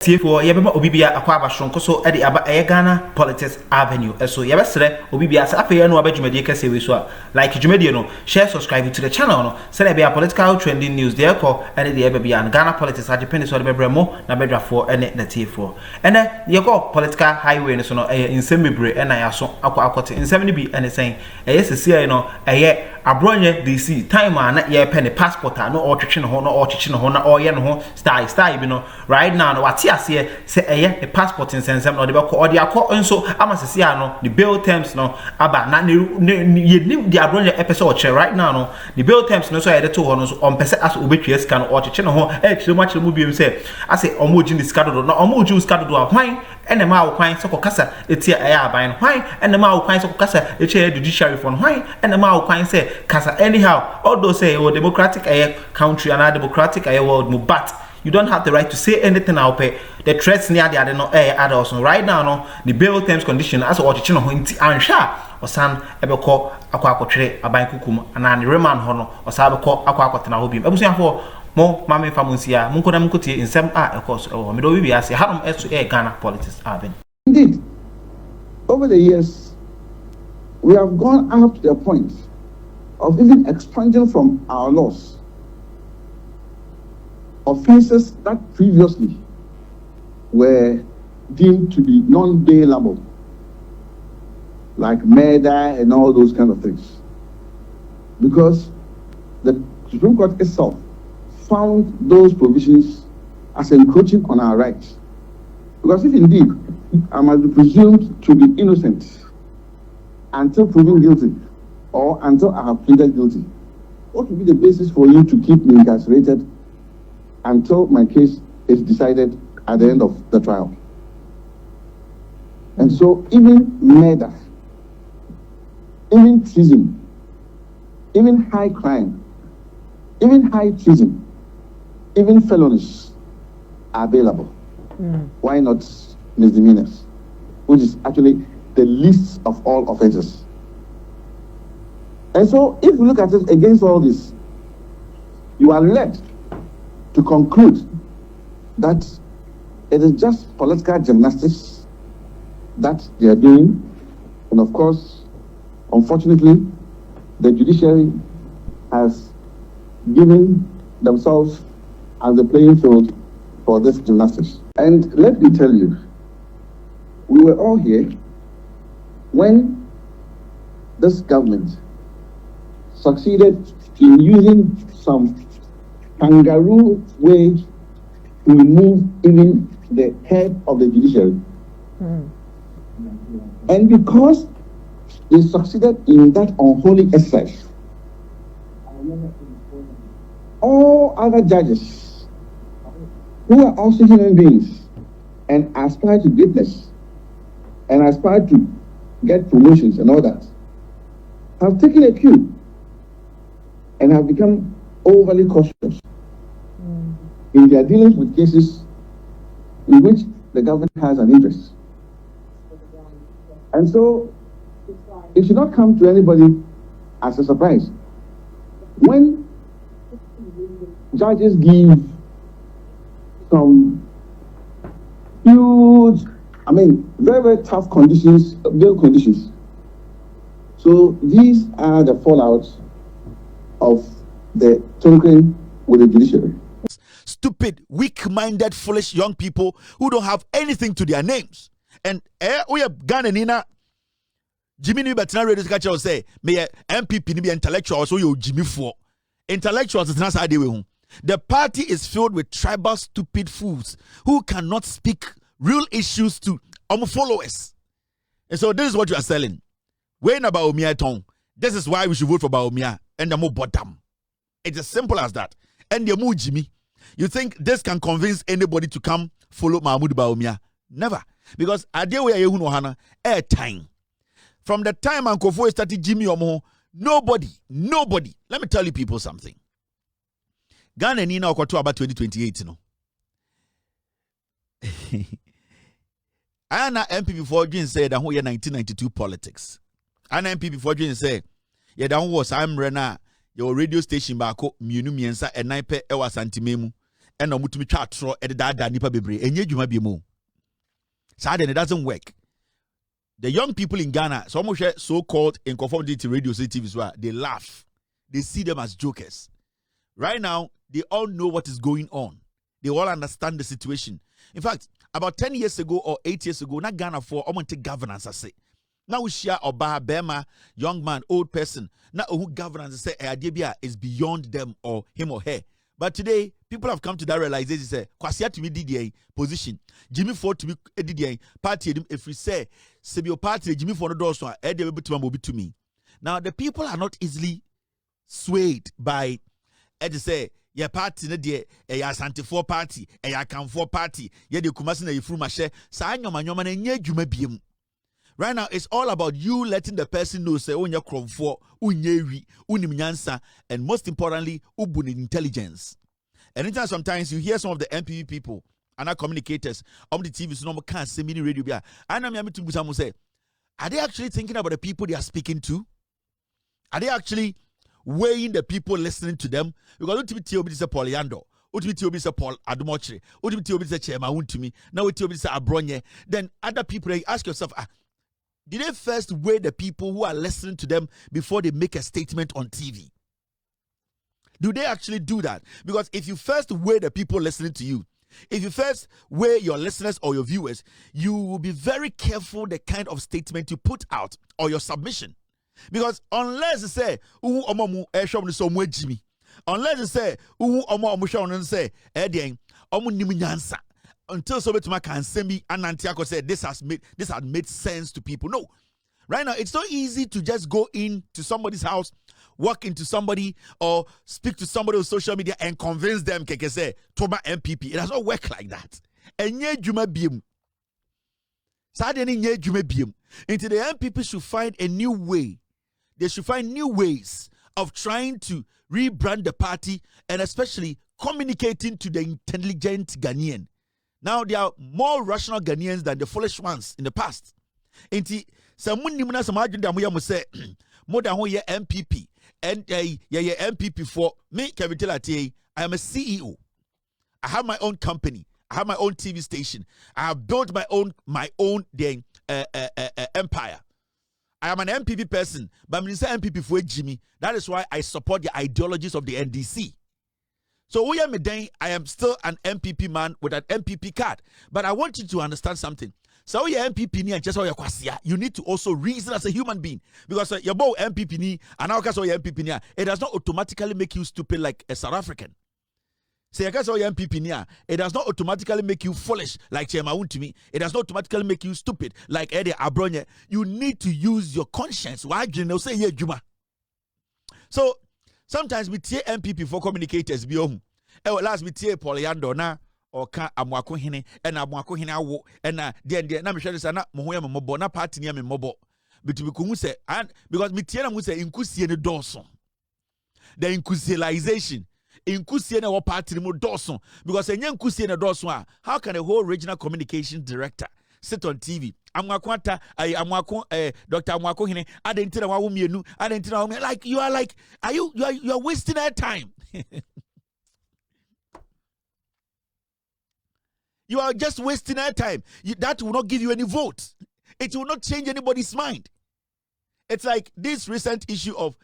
Therefore, Yabba Obibia Aquaba Shonko so Eddie Abba Ghana Politics Avenue. So Yabasre Obibia Sapi and Wabba Jumedia Sewiswa. Like Jumediano, share subscribe to the channel. Send be a political trending news there call and the Abba and Ghana Politics at Japan is what Bremo, Nabedra for and the T4. And then you go political highway in Semibre and I saw Aqua in 70B and saying, yes, a year. Abronye DC time na ye penny passport no or chicken ho no or chicken ho na or yen ho style you know right now no what here say the passport in sense no de be ko or de akọ nso amasese no the bail terms no aba na ye the Abronye episode che right now no the bail terms no so ye de to ho no so on pese as obetwe scan or chicken ho e chire ma chire mu biem say ase omoji ni skadodo no omoji skadodo hwan ene ma wo kwan so kokasa etia aban hwan ene ma wo kwan so kokasa eche judiciary for hwan ene ma wo kwan say kasa anyhow although say oh democratic country and democratic world but you don't have the right to say anything out there. The threats near the other no adults right now no the bail terms condition as what you know nti ansha osan ebeko akwa aban kukum and remand ho no osabeko akwa na hobim ebusuafo mo mame famunsia munkoda munkotie insem of course me do we ase hanom Ghana politics happen. Indeed, over the years we have gone up to the point of even expunging from our laws offenses that previously were deemed to be non-bailable, like murder and all those kind of things, because the Supreme Court itself found those provisions as encroaching on our rights. Because if indeed I must be presumed to be innocent until proven guilty, or until I have pleaded guilty, what will be the basis for you to keep me incarcerated until my case is decided at the end of the trial? And so even murder, even treason, even high crime, even high treason, even felonies are available. Why not misdemeanors, which is actually the least of all offenses? And so if you look at it against all this, you are led to conclude that it is just political gymnastics that they are doing. And of course, unfortunately, the judiciary has given themselves as the playing field for this gymnastics. And let me tell you, we were all here when this government succeeded in using some kangaroo way to remove even the head of the judiciary. And because they succeeded in that unholy exercise, all other judges who are also human beings and aspire to greatness and aspire to get promotions and all that have taken a cue and have become overly cautious in their dealings with cases in which the government has an interest. And so it should not come to anybody as a surprise when judges give some huge, very, very tough conditions, bail conditions. So these are the fallouts of the tinkering with the judiciary. Stupid, weak-minded, foolish young people who don't have anything to their names. And we have Ghana Nina Jimmy ni betina radio catcher say me MPP ni be intellectual so you Jimmy for intellectuals is not how they way. The party is filled with tribal stupid fools who cannot speak real issues to followers. And so this is what you are selling. When about Baumia tongue. This is why we should vote for Baumia and the more bottom. It's as simple as that. And the more Jimmy. You think this can convince anybody to come follow Mahmoud Baumia? Never. Because adewe ye hu no hana air time. From the time Uncle Fo started Jimmy Omo, nobody. Let me tell you people something. Ghana Nina Okoto about 2028, no. Anna MP before Jane said that who 1992 politics. Anna MP before Jane said, yeah, that was I'm Rena, your radio station bako, Munu Miensa, and Naipe Ewa Santimemu. and no mutumi twa atro e da nipa bebre enye dwuma bi mu. So then it doesn't work. The young people in Ghana, some share so-called in conformity radio TV, well, they laugh. They see them as jokers. Right now, they all know what is going on. They all understand the situation. In fact, about 10 years ago or 8 years ago, not Ghana for take governance, I say. Now we share Oba, Bema, young man, old person. Now who governance say idea is beyond them or him or her. But today, people have come to that realization. Say, Kwasia to me DDA position, Jimmy Ford to me DDA party. If we say, Sebio party, Jimmy Ford doors to me. Now the people are not easily swayed by, say, your party na de ya Asante for party, ya Kamfor party, ye de Kumasi na Yifru Mashe. Sa nyoma na nye dwuma biem. Right now, it's all about you letting the person know, say, on your cromfo, unyewi, unimnyansa, and most importantly, ubun intelligence. And anytime sometimes you hear some of the MPV people and our communicators on the TV, so no can't say mini radio. And I'm to Busamu say, are they actually thinking about the people they are speaking to? Are they actually weighing the people listening to them? Because ultimately, it's a Poliando. Ultimately, say Paul Adumochre. Ultimately, say Chema Untumi. Now, ultimately, say Abronye. Then other people, you ask yourself, did they first weigh the people who are listening to them before they make a statement on TV? Do they actually do that? Because if you first weigh the people listening to you, if you first weigh your listeners or your viewers, you will be very careful the kind of statement you put out or your submission. Because unless you say, unless you say, until so much can send me and Antiaco said this had made sense to people. No. Right now, it's so easy to just go into somebody's house, walk into somebody, or speak to somebody on social media and convince them, say, Toma MPP. It does not work like that. And ye juma biem. Sadly, ye juma biem. Into the MPP should find a new way. They should find new ways of trying to rebrand the party and especially communicating to the intelligent Ghanaian. Now there are more rational Ghanaians than the foolish ones in the past. Inti someone nimuna some agenda mo say more than ye MPP and ye MPP for me Kevin Telati. I am a CEO. I have my own company. I have my own TV station. I have built my own empire. I am an MPP person, but I'm say MPP for Jimmy. That is why I support the ideologies of the NDC. So I am still an MPP man with an MPP card. But I want you to understand something. So you're MPP ni and just you need to also reason as a human being. Because you're both MPP ni and now MPP ni, it does not automatically make you stupid like a South African. So you're MPP ni, it does not automatically make you foolish like Chema Untumi. It does not automatically make you stupid like Eddie Abronye. You need to use your conscience. Why do you say yeah, Juma? So sometimes we tie MPP for communicators be last we tie Poliando na or ka amwako hene and amwako hene awo and then na me hwede say na mo ho ya mobo na party ne me mobo bitubi kumu say and because me tie na mu say inkusie ne dawson the inkusialization inkusie na wo party mu dawson because enye inkusie ne dawson how can a whole regional communication director sit on TV amwako ata amwako Dr. amwako hene adentira wa wo mienu adentira wo like you are wasting our time. You are just wasting our time. That will not give you any vote. It will not change anybody's mind. It's like this recent issue of,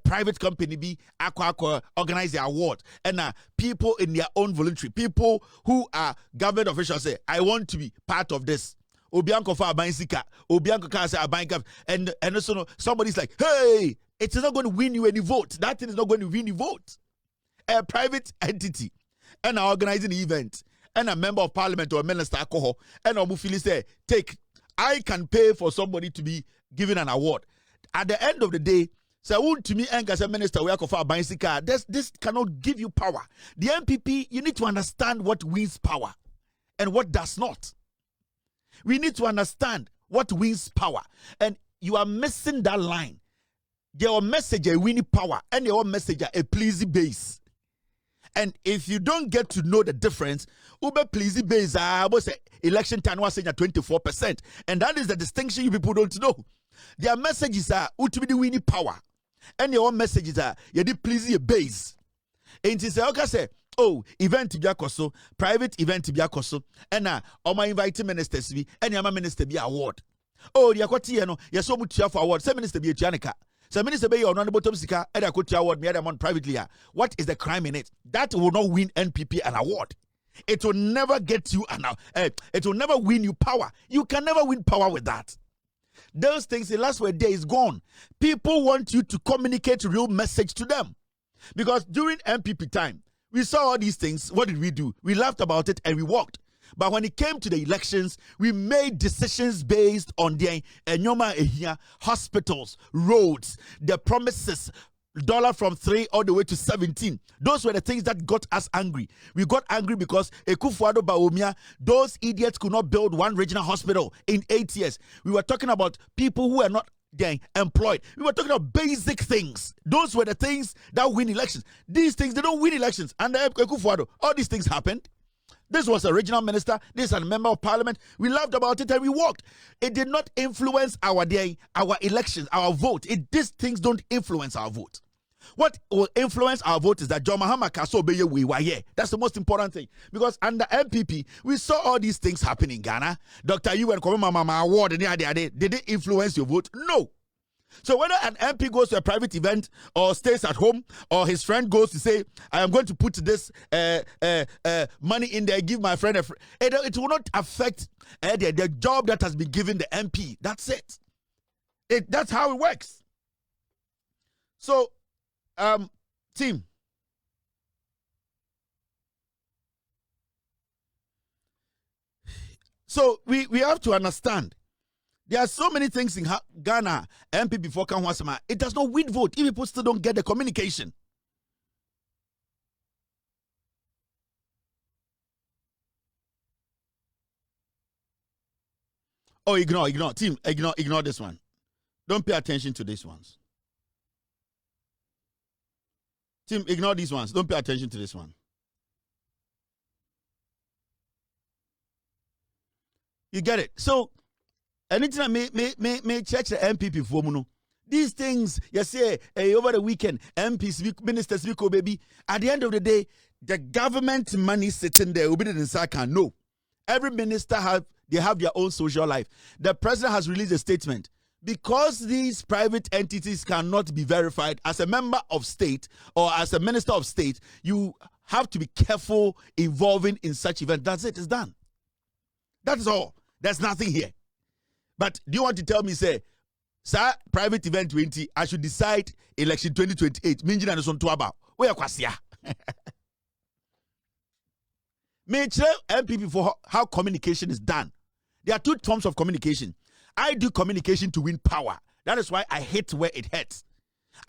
private company be organize the award. And people in their own voluntary, people who are government officials say, I want to be part of this. Obianko for Abansika, Obianko can say Abanka, and also somebody's like, hey, it is not going to win you any vote. That thing is not going to win you vote. A private entity and organizing the event. And a member of parliament or a minister alcohol and Omufili say, I can pay for somebody to be given an award. At the end of the day, so to me and as a minister we are for bicycle. This cannot give you power. The MPP, you need to understand what wins power and what does not. We need to understand what wins power. And you are missing that line. Your message a winning power and your message a pleasing base. And if you don't get to know the difference, Uber please base was election time was saying 24%. And that is the distinction you people don't know. Their messages are ultimately winning power. And your messages are you did please your base. And she say, okay, say, oh, event bi akoso, private event bi akoso, ena oma invite ministers bi, eni ama minister bi award. Oh, the akwati no, yeso mutia for award. Say minister bi etuanika. Say minister be your no bottom sika, edi akwati award me am on privately. What is the crime in it? That will not win NPP an award. It will never get you it will never win you power. You can never win power with that. Those things, the last word there is gone. People want you to communicate real message to them. Because during MPP time, we saw all these things. What did we do? We laughed about it and we walked. But when it came to the elections, we made decisions based on the hospitals, roads, the promises, dollar from 3 all the way to 17. Those were the things that got us angry. We got angry because Ekufuado Bawumia, those idiots could not build one regional hospital in 8 years. We were talking about people who are not employed. We were talking about basic things. Those were the things that win elections. These things, they don't win elections. And Ekufuado, all these things happened. This was a regional minister. This is a member of parliament. We laughed about it and we walked. It did not influence our day, our elections, our vote. These things don't influence our vote. What will influence our vote is that John Mahama Kaso Beye Wiwaye. That's the most important thing. Because under MPP, we saw all these things happen in Ghana. Dr. You and Mama Award, did it influence your vote? No. So whether an MP goes to a private event or stays at home, or his friend goes to say, I am going to put this money in there, give my friend it will not affect the job that has been given the MP. That's it. That's how it works. So, team. So we have to understand. There are so many things in Ghana, MP before Kanwasama. It does not win vote if people still don't get the communication. Oh, ignore. Team, ignore this one. Don't pay attention to these ones. Team, ignore these ones. Don't pay attention to this one. You get it? So, anything I may check the MPP for no. These things, you say, over the weekend, MPs, ministers, baby. At the end of the day, the government money sitting there will be in Saka. No. Every minister have their own social life. The president has released a statement. Because these private entities cannot be verified as a member of state or as a minister of state, you have to be careful involving in such event. That's it. It's done. That is all. There's nothing here. But do you want to tell me, say, sir, private event 20, I should decide election 2028. Minjina no son to about. Where kwasia? May tell MPP for how communication is done. There are two forms of communication. I do communication to win power. That is why I hate where it hurts.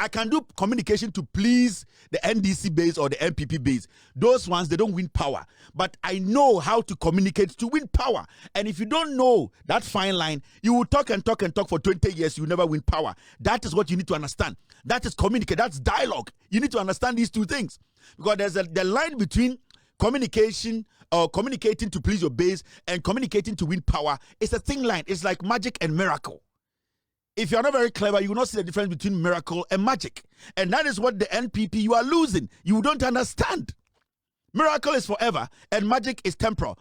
I can do communication to please the NDC base or the MPP base. Those ones, they don't win power. But I know how to communicate to win power. And if you don't know that fine line, you will talk and talk and talk for 20 years. You never win power. That is what you need to understand. That is communicate. That's dialogue. You need to understand these two things. Because there's the line between communication or communicating to please your base and communicating to win power. It's a thin line. It's like magic and miracle. If you're not very clever, you will not see the difference between miracle and magic. And that is what the NPP, you are losing. You don't understand. Miracle is forever and magic is temporal.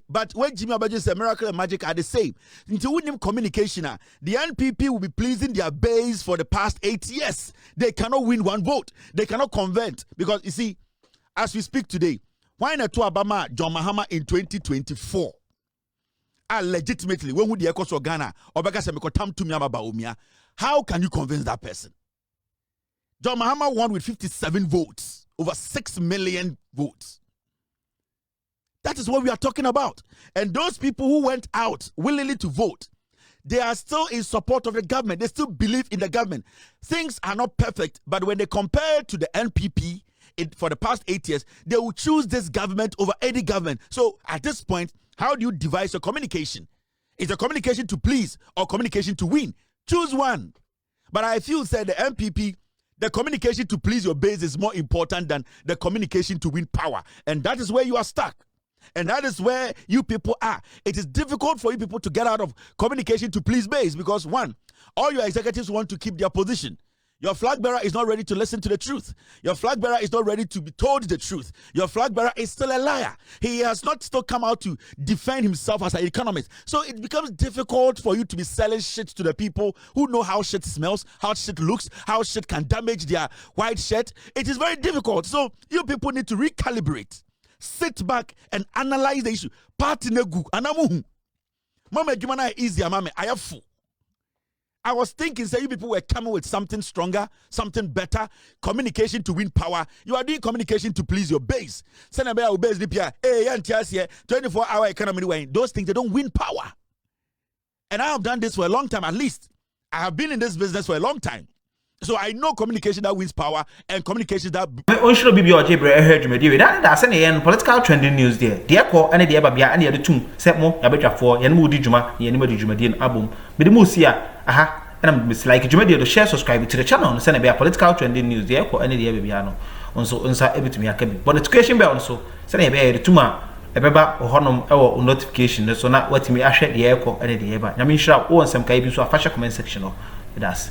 But when Jimmy Abajo said miracle and magic are the same. Until with them communication, the NPP will be pleasing their base for the past 8 years. They cannot win one vote. They cannot convert. Because you see, as we speak today, why not to Obama John Mahama in 2024? Legitimately, when would the echoes of Ghana or how can you convince that person? John Mahama won with 57 votes, over 6 million votes. That is what we are talking about. And those people who went out willingly to vote, they are still in support of the government. They still believe in the government. Things are not perfect, but when they compare to the NPP for the past 8 years, they will choose this government over any government. So at this point, how do you devise your communication? Is it communication to please or communication to win? Choose one. But I feel that the MPP, the communication to please your base is more important than the communication to win power. And that is where you are stuck. And that is where you people are. It is difficult for you people to get out of communication to please base because one, all your executives want to keep their position. Your flag bearer is not ready to listen to the truth. Your flag bearer is not ready to be told the truth. Your flag bearer is still a liar. He has not still come out to defend himself as an economist. So it becomes difficult for you to be selling shit to the people who know how shit smells, how shit looks, how shit can damage their white shirt. It is very difficult. So you people need to recalibrate. Sit back and analyze the issue. Party negu anamuhu. Mama Jumana easy, mama. I have full. I was thinking, say, you people were coming with something stronger, something better, communication to win power. You are doing communication to please your base. 24-hour economy. Those things, they don't win power. And I have done this for a long time, at least. I have been in this business for a long time. So I know communication that wins power and communication that. On should be your Jibre heard you. That's an political trending news there. Dear call any dear babia any other two set more Yabetra for Yanmudi Juma, Yanimudi Jumadian album. But the Musia, aha, and I'm like Jumadia to share subscribe to the channel and send a political trending news there for any dear babiano. On so inside every to me a cabin. But the question bell also send a bear to ma. A beba or honum or notification, so not what me I share the air call any day. I mean, sure, or some kind of fashion comment section with us.